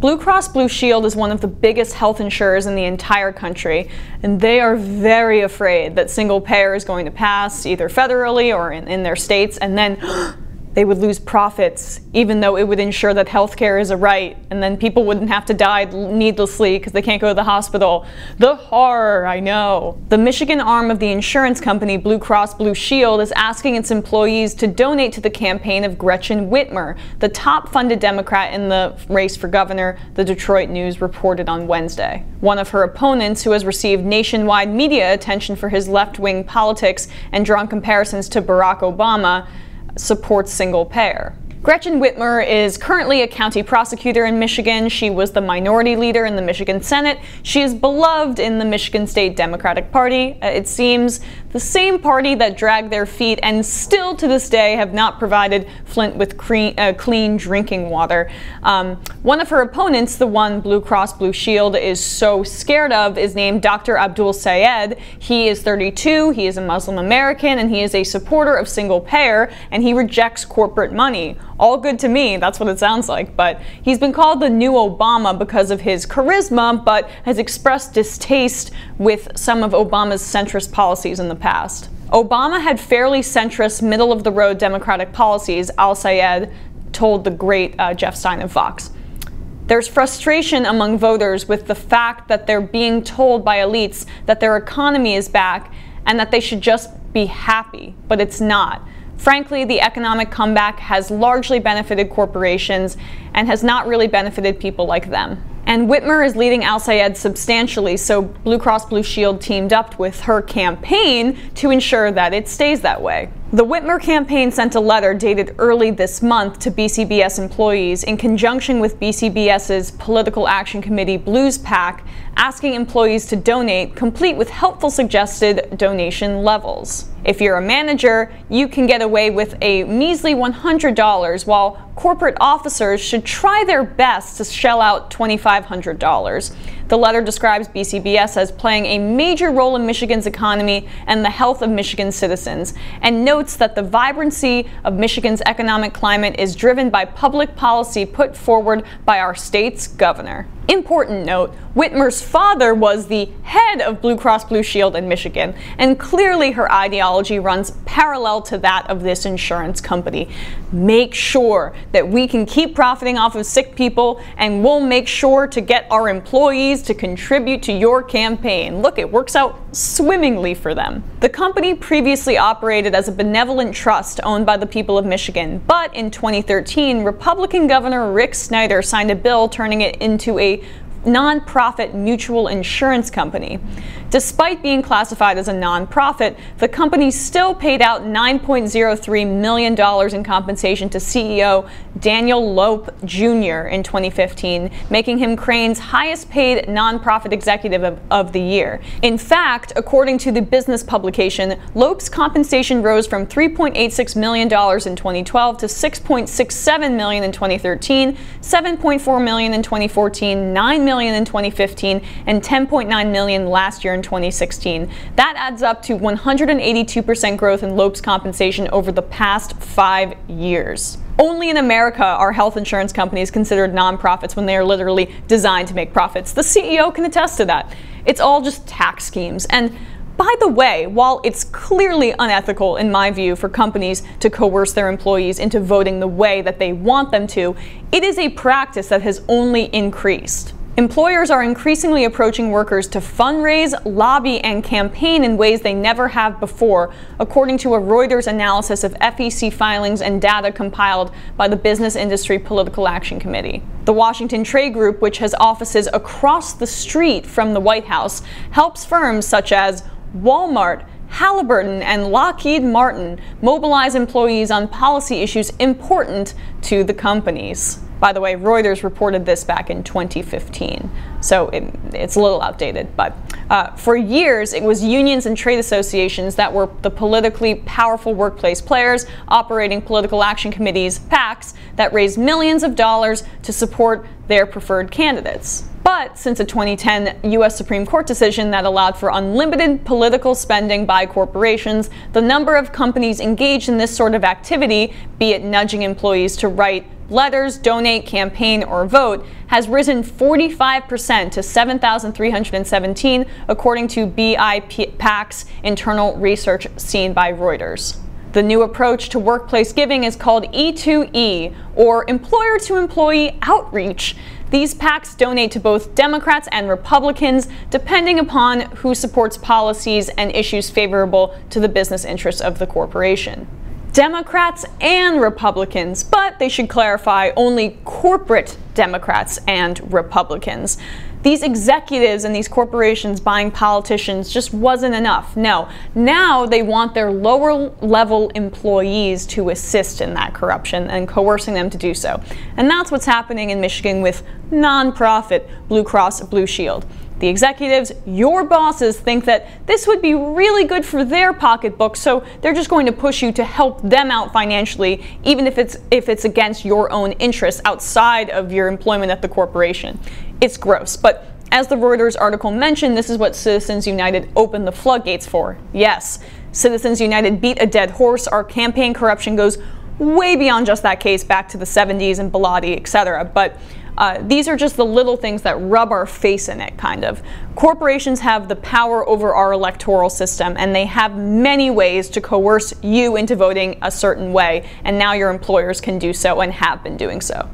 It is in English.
Blue Cross Blue Shield is one of the biggest health insurers in the entire country, and they are very afraid that single payer is going to pass either federally or in their states, and then they would lose profits, even though it would ensure that healthcare is a right, and then people wouldn't have to die needlessly because they can't go to the hospital. The horror, I know. The Michigan arm of the insurance company Blue Cross Blue Shield is asking its employees to donate to the campaign of Gretchen Whitmer, the top-funded Democrat in the race for governor, the Detroit News reported on Wednesday. One of her opponents, who has received nationwide media attention for his left-wing politics and drawn comparisons to Barack Obama, supports single payer. Gretchen Whitmer is currently a county prosecutor in Michigan. She was the minority leader in the Michigan Senate. She is beloved in the Michigan State Democratic Party. It seems the same party that dragged their feet and still to this day have not provided Flint with clean drinking water. One of her opponents, the one Blue Cross Blue Shield is so scared of, is named Dr. Abdul Sayed. He is 32, he is a Muslim American, and he is a supporter of single payer, and he rejects corporate money. All good to me, that's what it sounds like, but he's been called the new Obama because of his charisma, but has expressed distaste with some of Obama's centrist policies in the past. Obama had fairly centrist, middle-of-the-road Democratic policies, Al-Sayed told the great Jeff Stein of Fox. There's frustration among voters with the fact that they're being told by elites that their economy is back and that they should just be happy, but it's not. Frankly, the economic comeback has largely benefited corporations and has not really benefited people like them. And Whitmer is leading Al-Sayed substantially, so Blue Cross Blue Shield teamed up with her campaign to ensure that it stays that way. The Whitmer campaign sent a letter dated early this month to BCBS employees in conjunction with BCBS's Political Action Committee Blues PAC, asking employees to donate, complete with helpful suggested donation levels. If you're a manager, you can get away with a measly $100, while corporate officers should try their best to shell out $2,500. The letter describes BCBS as playing a major role in Michigan's economy and the health of Michigan's citizens, and notes that the vibrancy of Michigan's economic climate is driven by public policy put forward by our state's governor. Important note, Whitmer's father was the head of Blue Cross Blue Shield in Michigan, and clearly her ideology runs parallel to that of this insurance company. Make sure that we can keep profiting off of sick people, and we'll make sure to get our employees to contribute to your campaign. Look, it works out swimmingly for them. The company previously operated as a benevolent trust owned by the people of Michigan, but in 2013, Republican Governor Rick Snyder signed a bill turning it into a non-profit mutual insurance company. Despite being classified as a non-profit, the company still paid out $9.03 million in compensation to CEO Daniel Lope Jr. in 2015, making him Crane's highest-paid non-profit executive of the year. In fact, according to the business publication, Lope's compensation rose from $3.86 million in 2012 to $6.67 million in 2013, $7.4 million in 2014, $9 million in 2015, and $10.9 million last year in 2016. That adds up to 182% growth in Lope's compensation over the past 5 years. Only in America are health insurance companies considered nonprofits when they are literally designed to make profits. The CEO can attest to that. It's all just tax schemes. And by the way, while it's clearly unethical in my view for companies to coerce their employees into voting the way that they want them to, it is a practice that has only increased. Employers are increasingly approaching workers to fundraise, lobby, and campaign in ways they never have before, according to a Reuters analysis of FEC filings and data compiled by the Business Industry Political Action Committee. The Washington Trade Group, which has offices across the street from the White House, helps firms such as Walmart, Halliburton, and Lockheed Martin mobilize employees on policy issues important to the companies. By the way, Reuters reported this back in 2015, so it's a little outdated. But for years, it was unions and trade associations that were the politically powerful workplace players operating political action committees, PACs, that raised millions of dollars to support their preferred candidates. But since a 2010 U.S. Supreme Court decision that allowed for unlimited political spending by corporations, the number of companies engaged in this sort of activity, be it nudging employees to write letters, donate, campaign, or vote has risen 45% to 7,317, according to BIPAC's internal research seen by Reuters. The new approach to workplace giving is called E2E, or employer-to-employee outreach. These PACs donate to both Democrats and Republicans, depending upon who supports policies and issues favorable to the business interests of the corporation. Democrats and Republicans, but they should clarify only corporate Democrats and Republicans. These executives and these corporations buying politicians just wasn't enough. No, now they want their lower level employees to assist in that corruption and coercing them to do so. And that's what's happening in Michigan with nonprofit Blue Cross Blue Shield. The executives, your bosses, think that this would be really good for their pocketbook, so they're just going to push you to help them out financially, even if it's against your own interests outside of your employment at the corporation. It's gross, but as the Reuters article mentioned, this is what Citizens United opened the floodgates for. Yes, Citizens United beat a dead horse. Our campaign corruption goes way beyond just that case back to the 70s and Bilotti, etc. But these are just the little things that rub our face in it, kind of. Corporations have the power over our electoral system, and they have many ways to coerce you into voting a certain way, and now your employers can do so and have been doing so.